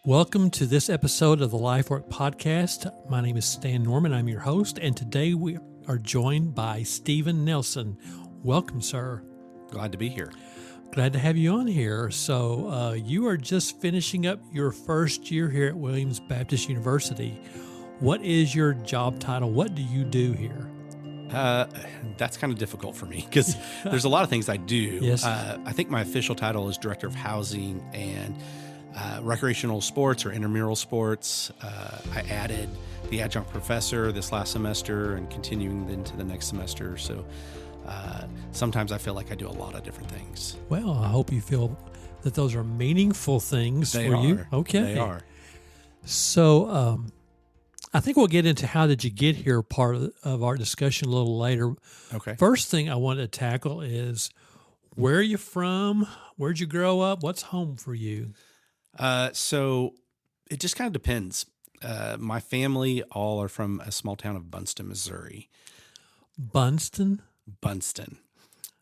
Welcome to this episode of the Lifework Podcast. My name is Stan Norman. I'm your host, and today we are joined by Stephen Nelson. Welcome, sir. Glad to be here. Glad to have you on here. So you are just finishing up your first year here at Williams Baptist University. What is your job title? What do you do here? That's kind of difficult for me because there's a lot of things I do. Yes. I think my official title is Director of Housing and Recreational Sports or Intramural Sports. I added the adjunct professor this last semester and continuing into the next semester. So sometimes I feel like I do a lot of different things. Well, I hope you feel that those are meaningful things They for are. you. Okay. They are. So I think we'll get into how did you get here part of our discussion a little later. Okay. First thing I want to tackle is where are you from? Where'd you grow up? What's home for you? So it just kind of depends. My family all are from a small town of Bunston, Missouri. Bunston? Bunston.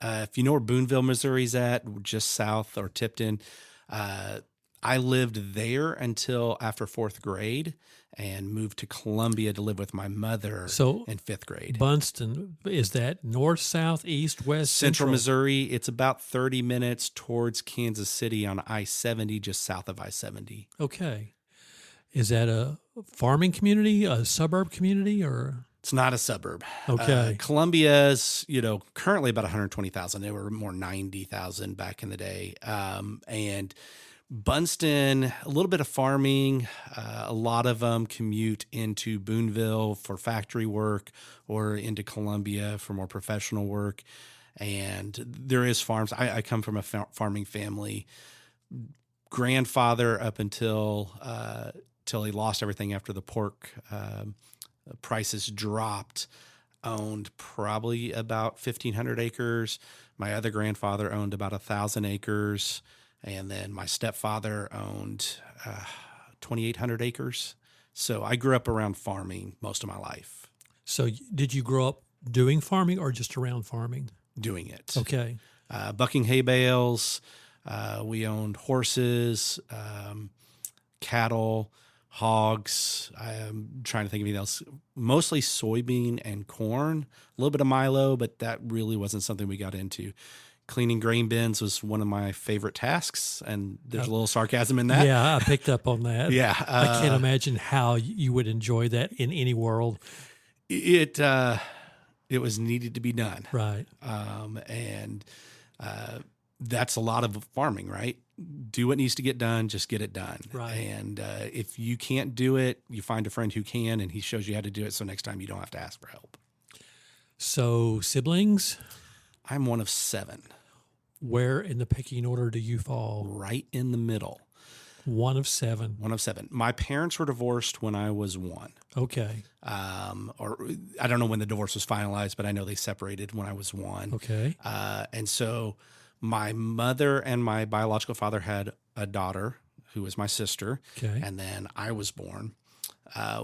If you know where Boonville, Missouri's at, just south or Tipton, I lived there until after fourth grade and moved to Columbia to live with my mother in fifth grade. Bunston, is that north, south, east, west, Central Missouri. It's about 30 minutes towards Kansas City on I-70, just south of I-70. Okay. Is that a farming community, a suburb community, or? It's not a suburb. Okay. Columbia's, currently about 120,000. They were more 90,000 back in the day. And Bunston, a little bit of farming. A lot of them commute into Boonville for factory work or into Columbia for more professional work. And there is farms. I come from a farming family. Grandfather up until he lost everything after the pork prices dropped, owned probably about 1,500 acres. My other grandfather owned about 1,000 acres. And then my stepfather owned 2,800 acres. So I grew up around farming most of my life. So did you grow up doing farming or just around farming? Doing it. Okay. Bucking hay bales. We owned horses, cattle, hogs. I'm trying to think of anything else. Mostly soybean and corn. A little bit of Milo, but that really wasn't something we got into. Cleaning grain bins was one of my favorite tasks, and there's a little sarcasm in that. Yeah, I picked up on that. Yeah. I can't imagine how you would enjoy that in any world. It was needed to be done. Right. And that's a lot of farming, right? Do what needs to get done, just get it done. Right. And if you can't do it, you find a friend who can, and he shows you how to do it, so next time you don't have to ask for help. So siblings? I'm one of 7. Where in the pecking order do you fall? Right in the middle. One of 7. One of 7. My parents were divorced when I was 1. Okay. Or I don't know when the divorce was finalized, but I know they separated when I was 1. Okay. And so my mother and my biological father had a daughter who was my sister. Okay. And then I was born.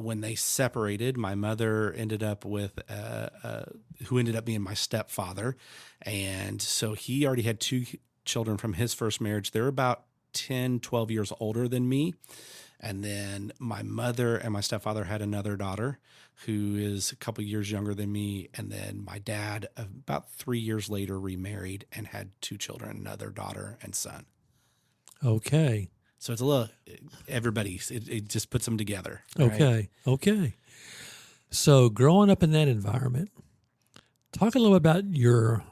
When they separated, my mother ended up with who ended up being my stepfather. And so he already had 2 children from his first marriage. They're about 10, 12 years older than me. And then my mother and my stepfather had another daughter who is a couple years younger than me. And then my dad, about 3 years later, remarried and had 2 children, another daughter and son. Okay. So it's a little, everybody's, it just puts them together. Right? Okay. Okay. So growing up in that environment, talk a little about your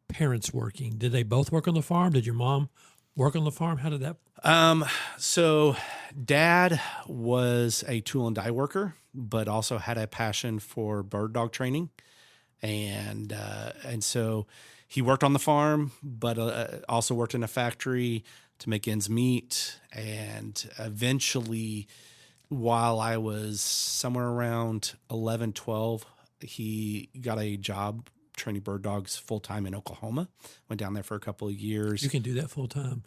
parents working. Did they both work on the farm? Did your mom work on the farm? How did that? So dad was a tool and die worker, but also had a passion for bird dog training. And so he worked on the farm, but also worked in a factory to make ends meet. And eventually, while I was somewhere around 11, 12, he got a job training bird dogs full-time in Oklahoma. Went down there for a couple of years. You can do that full-time.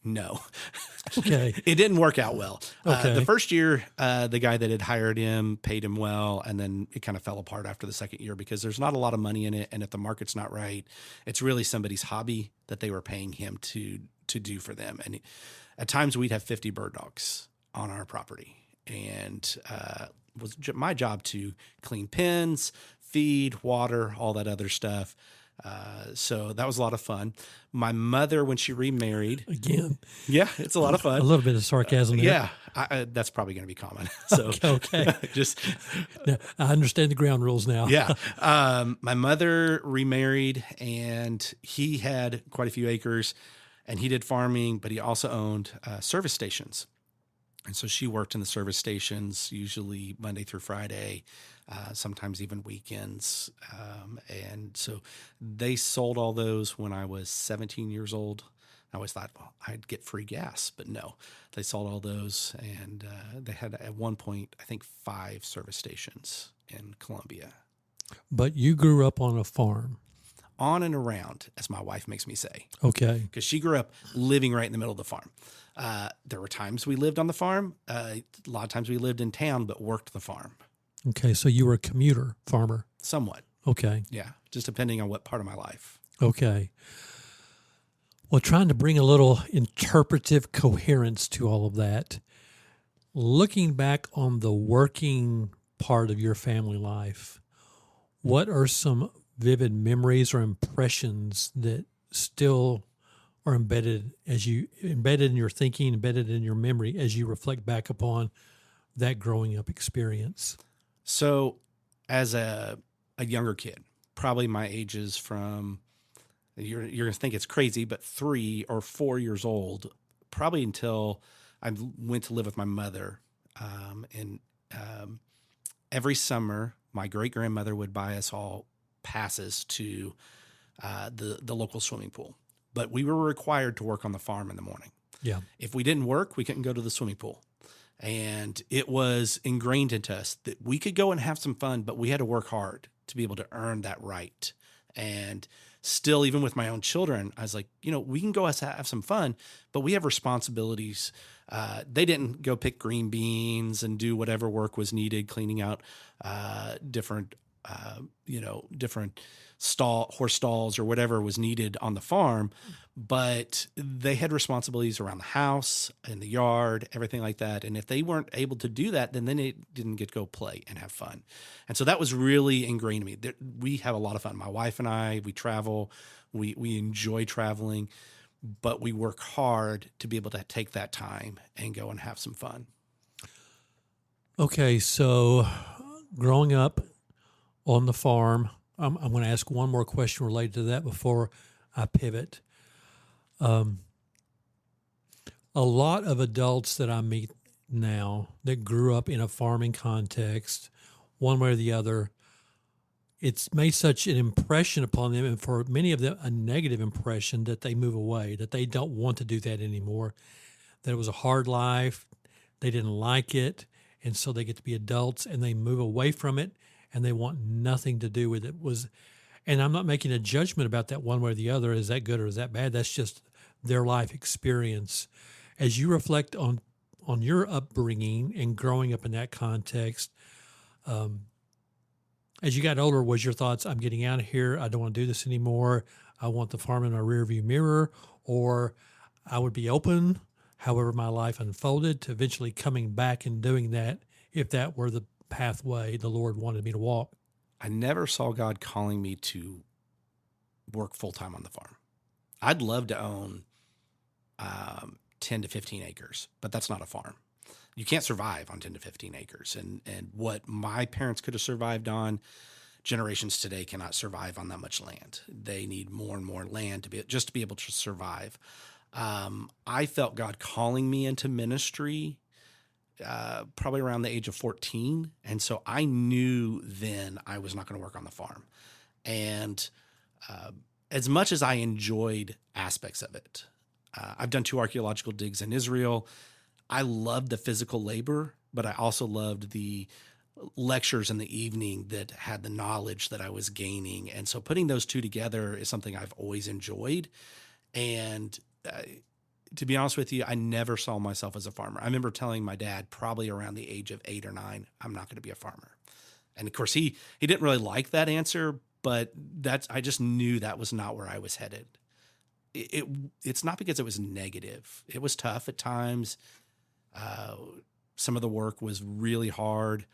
No. Okay. It didn't work out well. Okay. The first year, the guy that had hired him paid him well, and then it kind of fell apart after the second year because there's not a lot of money in it, and if the market's not right, it's really somebody's hobby that they were paying him to do for them. at times we'd have 50 bird dogs on our property, and it was my job to clean pens, feed, water, all that other stuff. So that was a lot of fun. My mother, when she remarried, Again, yeah, it's a lot of fun. a little bit of sarcasm there. Yeah, that's probably going to be common. So Okay. just Now, I understand the ground rules now. yeah. My mother remarried, and he had quite a few acres, and he did farming, but he also owned service stations. And so she worked in the service stations, usually Monday through Friday, sometimes even weekends. And so they sold all those when I was 17 years old. I always thought, well, I'd get free gas, but no, they sold all those. And they had, at one point, I think 5 service stations in Columbia. But you grew up on a farm. On and around, as my wife makes me say. Okay. Because she grew up living right in the middle of the farm. There were times we lived on the farm. A lot of times we lived in town, but worked the farm. Okay. So you were a commuter farmer. Somewhat. Okay. Yeah. Just depending on what part of my life. Okay. Well, trying to bring a little interpretive coherence to all of that. Looking back on the working part of your family life, what are some vivid memories or impressions that still are embedded in your thinking, embedded in your memory as you reflect back upon that growing up experience? So as a younger kid, probably my ages from, you're going to think it's crazy, but 3 or 4 years old, probably until I went to live with my mother. And every summer, my great-grandmother would buy us all passes to the local swimming pool. But we were required to work on the farm in the morning. Yeah. If we didn't work, we couldn't go to the swimming pool. And it was ingrained into us that we could go and have some fun, but we had to work hard to be able to earn that right. And still, even with my own children, I was like, we can go have some fun, but we have responsibilities. They didn't go pick green beans and do whatever work was needed, cleaning out different horse stalls or whatever was needed on the farm, but they had responsibilities around the house, in the yard, everything like that. And if they weren't able to do that, then they didn't get to go play and have fun. And so that was really ingrained in me. We have a lot of fun. My wife and I, we travel, we enjoy traveling, but we work hard to be able to take that time and go and have some fun. Okay, so growing up on the farm, I'm going to ask one more question related to that before I pivot. A lot of adults that I meet now that grew up in a farming context, one way or the other, it's made such an impression upon them, and for many of them, a negative impression, that they move away, that they don't want to do that anymore, that it was a hard life, they didn't like it, and so they get to be adults and they move away from it and they want nothing to do with it. And I'm not making a judgment about that one way or the other. Is that good or is that bad? That's just their life experience. As you reflect on your upbringing and growing up in that context, as you got older, was your thoughts, I'm getting out of here, I don't want to do this anymore, I want the farm in a rearview mirror, or I would be open, however my life unfolded, to eventually coming back and doing that if that were the pathway the Lord wanted me to walk? I never saw God calling me to work full-time on the farm. I'd love to own 10 to 15 acres, but that's not a farm. You can't survive on 10 to 15 acres. And what my parents could have survived on, generations today cannot survive on that much land. They need more and more land to be able to survive. I felt God calling me into ministry probably around the age of 14. And so I knew then I was not going to work on the farm. And as much as I enjoyed aspects of it, I've done 2 archaeological digs in Israel. I loved the physical labor, but I also loved the lectures in the evening that had the knowledge that I was gaining. And so putting those 2 together is something I've always enjoyed. And to be honest with you, I never saw myself as a farmer. I remember telling my dad probably around the age of 8 or 9, I'm not going to be a farmer. And of course, he didn't really like that answer, but I just knew that was not where I was headed. it's not because it was negative. It was tough at times. Some of the work was really hard.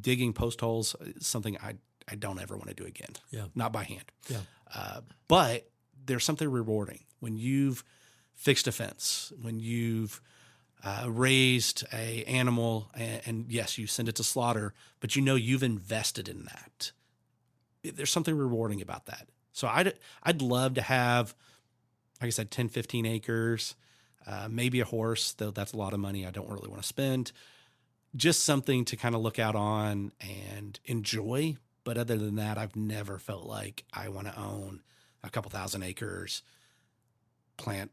Digging post holes is something I don't ever want to do again. Yeah. Not by hand. Yeah. But there's something rewarding when you've fixed a fence, when you've raised a animal, and yes, you send it to slaughter, but you've invested in that. There's something rewarding about that. So I'd love to have, like I said, 10, 15 acres, maybe a horse, though that's a lot of money I don't really want to spend. Just something to kind of look out on and enjoy. But other than that, I've never felt like I want to own a couple thousand acres, plant,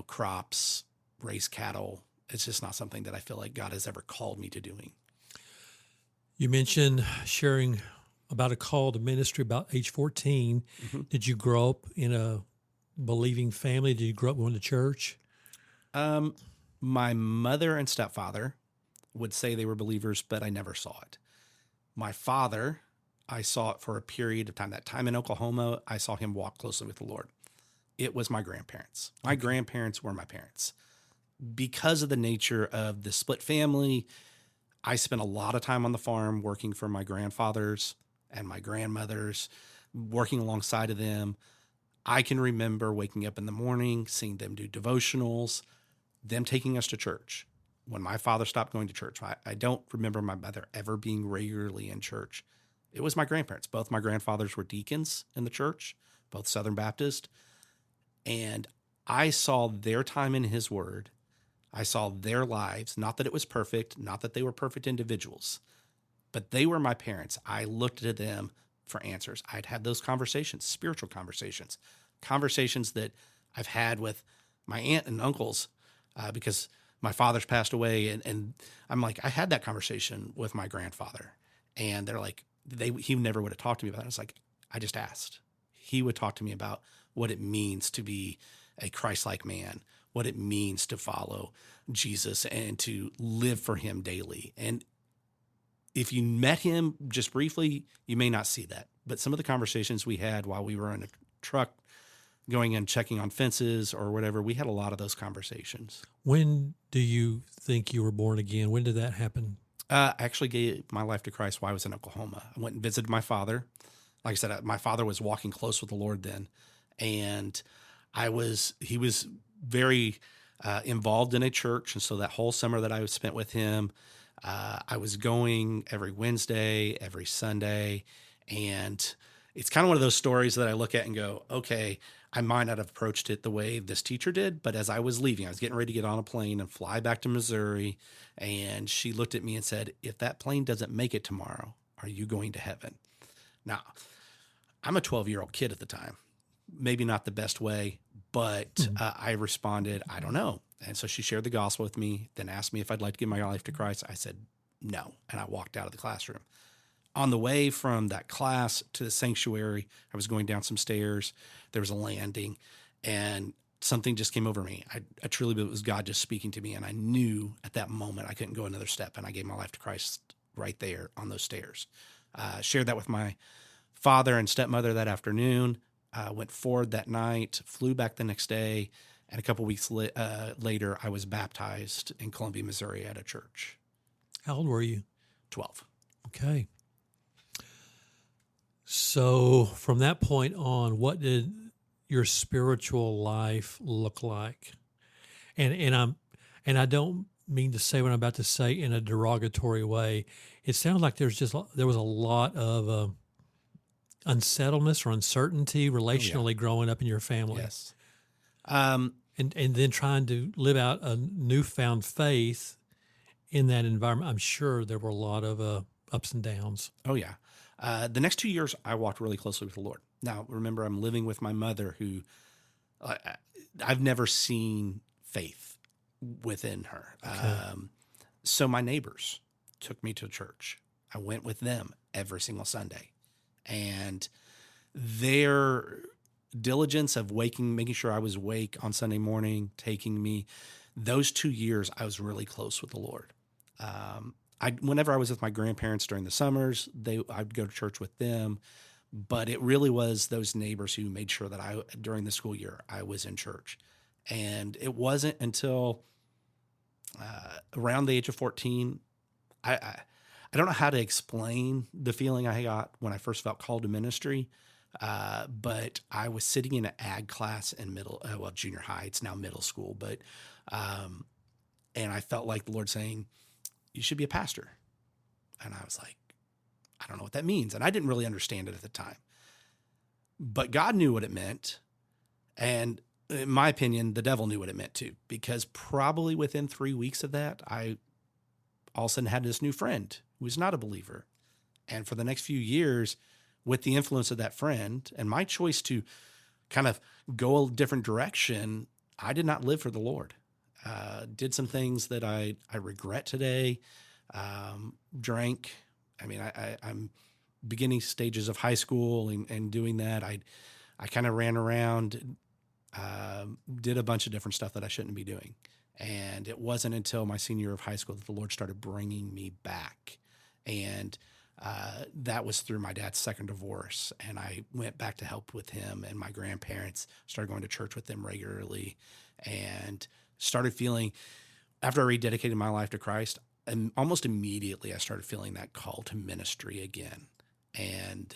crops, raise cattle. It's just not something that I feel like God has ever called me to doing. You mentioned sharing about a call to ministry about age 14. Mm-hmm. Did you grow up in a believing family? Did you grow up going to church? My mother and stepfather would say they were believers, but I never saw it. My father, I saw it for a period of time. That time in Oklahoma, I saw him walk closely with the Lord. It was my grandparents. My grandparents were my parents. Because of the nature of the split family, I spent a lot of time on the farm working for my grandfathers and my grandmothers, working alongside of them. I can remember waking up in the morning, seeing them do devotionals, them taking us to church. When my father stopped going to church, I don't remember my mother ever being regularly in church. It was my grandparents. Both my grandfathers were deacons in the church, both Southern Baptist. And I saw their time in his word. I saw their lives. Not that it was perfect, not that they were perfect individuals, but they were my parents. I looked to them for answers. I'd had those conversations, spiritual conversations, conversations that I've had with my aunt and uncles because my father's passed away. And I'm like, I had that conversation with my grandfather. And they're like, he never would have talked to me about it. It's like, I just asked. He would talk to me about what it means to be a Christ-like man, what it means to follow Jesus and to live for him daily. And if you met him just briefly, you may not see that. But some of the conversations we had while we were in a truck going and checking on fences or whatever, we had a lot of those conversations. When do you think you were born again? When did that happen? I actually gave my life to Christ while I was in Oklahoma. I went and visited my father. Like I said, my father was walking close with the Lord then. And he was very involved in a church. And so that whole summer that I spent with him, I was going every Wednesday, every Sunday. And it's kind of one of those stories that I look at and go, okay, I might not have approached it the way this teacher did, but as I was leaving, I was getting ready to get on a plane and fly back to Missouri. And she looked at me and said, if that plane doesn't make it tomorrow, are you going to heaven? Now, I'm a 12-year-old kid at the time. Maybe not the best way, but I responded, I don't know. And so she shared the gospel with me, then asked me if I'd like to give my life to Christ. I said, no. And I walked out of the classroom. On the way from that class to the sanctuary, I was going down some stairs. There was a landing and something just came over me. I truly believe it was God just speaking to me. And I knew at that moment I couldn't go another step. And I gave my life to Christ right there on those stairs. Shared that with my father and stepmother that afternoon. Went forward that night, flew back the next day. And a couple weeks later, I was baptized in Columbia, Missouri at a church. How old were you? 12. Okay. So from that point on, what did your spiritual life look like? And I don't mean to say what I'm about to say in a derogatory way. It sounds like there was a lot of unsettledness or uncertainty relationally growing up in your family. Yes. And then trying to live out a newfound faith in that environment. I'm sure there were a lot of ups and downs. Oh, yeah. The next 2 years, I walked really closely with the Lord. Now, remember, I'm living with my mother who I've never seen faith within her. Okay. So my neighbors took me to church. I went with them every single Sunday. And their diligence of making sure I was awake on Sunday morning, taking me, those 2 years, I was really close with the Lord. Whenever I was with my grandparents during the summers, I'd go to church with them. But it really was those neighbors who made sure that during the school year, I was in church. And it wasn't until around the age of 14, I don't know how to explain the feeling I got when I first felt called to ministry. But I was sitting in an ag class in junior high. It's now middle school, and I felt like the Lord saying, you should be a pastor. And I was like, I don't know what that means. And I didn't really understand it at the time, but God knew what it meant. And in my opinion, the devil knew what it meant too, because probably within 3 weeks of that, I all of a sudden had this new friend who was not a believer. And for the next few years, with the influence of that friend and my choice to kind of go a different direction, I did not live for the Lord. Did some things that I regret today. Drank. I mean, I'm beginning stages of high school and doing that. I kind of ran around, did a bunch of different stuff that I shouldn't be doing. And it wasn't until my senior year of high school that the Lord started bringing me back. And that was through my dad's second divorce. And I went back to help with him, and my grandparents started going to church with them regularly, and started feeling, after I rededicated my life to Christ, and almost immediately I started feeling that call to ministry again. And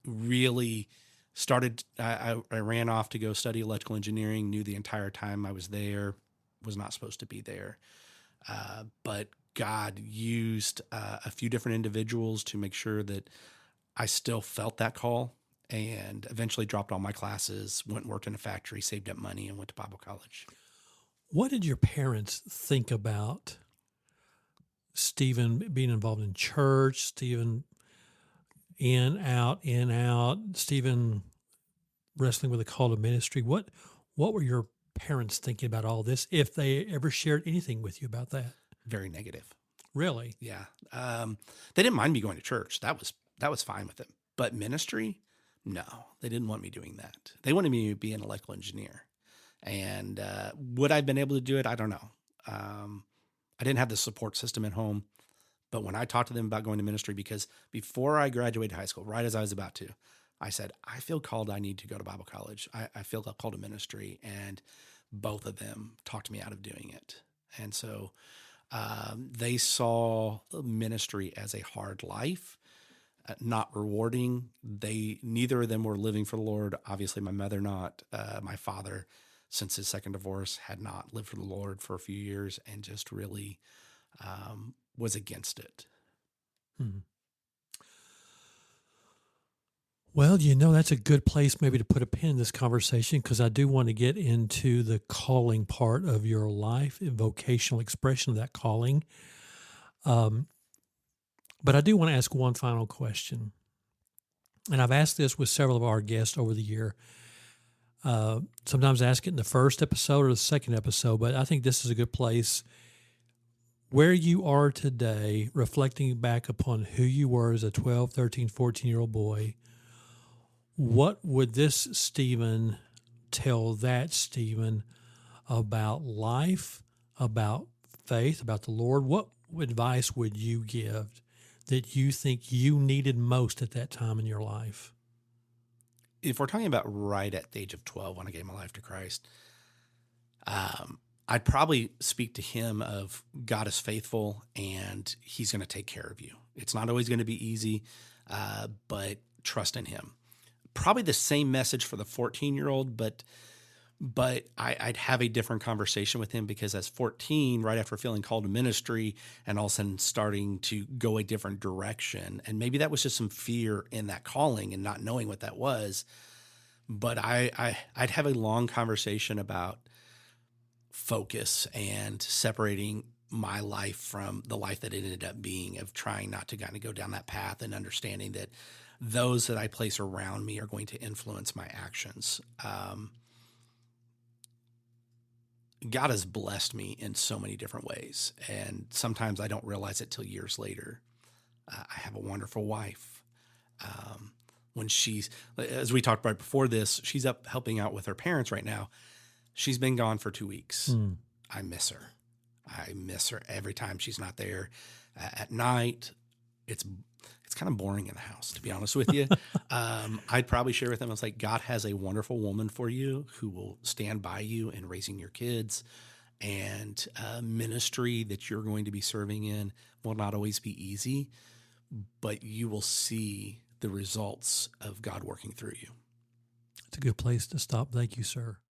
really started, I ran off to go study electrical engineering, knew the entire time I was there, was not supposed to be there. But God used a few different individuals to make sure that I still felt that call, and eventually dropped all my classes, went and worked in a factory, saved up money, and went to Bible college. What did your parents think about Stephen being involved in church, Stephen in, out, Stephen wrestling with a call to ministry? What were your parents thinking about all this, if they ever shared anything with you about that? Very negative. Really? Yeah. They didn't mind me going to church. That was fine with them. But ministry, no, they didn't want me doing that. They wanted me to be an electrical engineer. And would I have been able to do it? I don't know. I didn't have the support system at home. But when I talked to them about going to ministry, because before I graduated high school, right as I was about to, I said, I feel called. I need to go to Bible college. I feel called to ministry. And both of them talked me out of doing it. And so they saw ministry as a hard life, not rewarding. Neither of them were living for the Lord. Obviously, my mother not. My father, since his second divorce, had not lived for the Lord for a few years, and just really was against it. Hmm. Well, that's a good place maybe to put a pin in this conversation, because I do want to get into the calling part of your life, and vocational expression of that calling. But I do want to ask one final question. And I've asked this with several of our guests over the year. Sometimes I ask it in the first episode or the second episode, but I think this is a good place. Where you are today, reflecting back upon who you were as a 12, 13, 14-year-old boy, what would this Stephen tell that Stephen about life, about faith, about the Lord? What advice would you give that you think you needed most at that time in your life? If we're talking about right at the age of 12 when I gave my life to Christ, I'd probably speak to him of God is faithful and he's going to take care of you. It's not always going to be easy, but trust in him. Probably the same message for the 14-year-old, but I'd have a different conversation with him, because as 14, right after feeling called to ministry and all of a sudden starting to go a different direction, and maybe that was just some fear in that calling and not knowing what that was, but I'd have a long conversation about focus and separating my life from the life that it ended up being, of trying not to kind of go down that path, and understanding that those that I place around me are going to influence my actions. God has blessed me in so many different ways, and sometimes I don't realize it till years later. I have a wonderful wife. When she's, as we talked about before this, she's up helping out with her parents right now. She's been gone for 2 weeks. I miss her. I miss her every time she's not there. At night, it's kind of boring in the house, to be honest with you. I'd probably share with them, I was like, God has a wonderful woman for you who will stand by you in raising your kids, and ministry that you're going to be serving in will not always be easy, but you will see the results of God working through you. It's a good place to stop. Thank you, sir.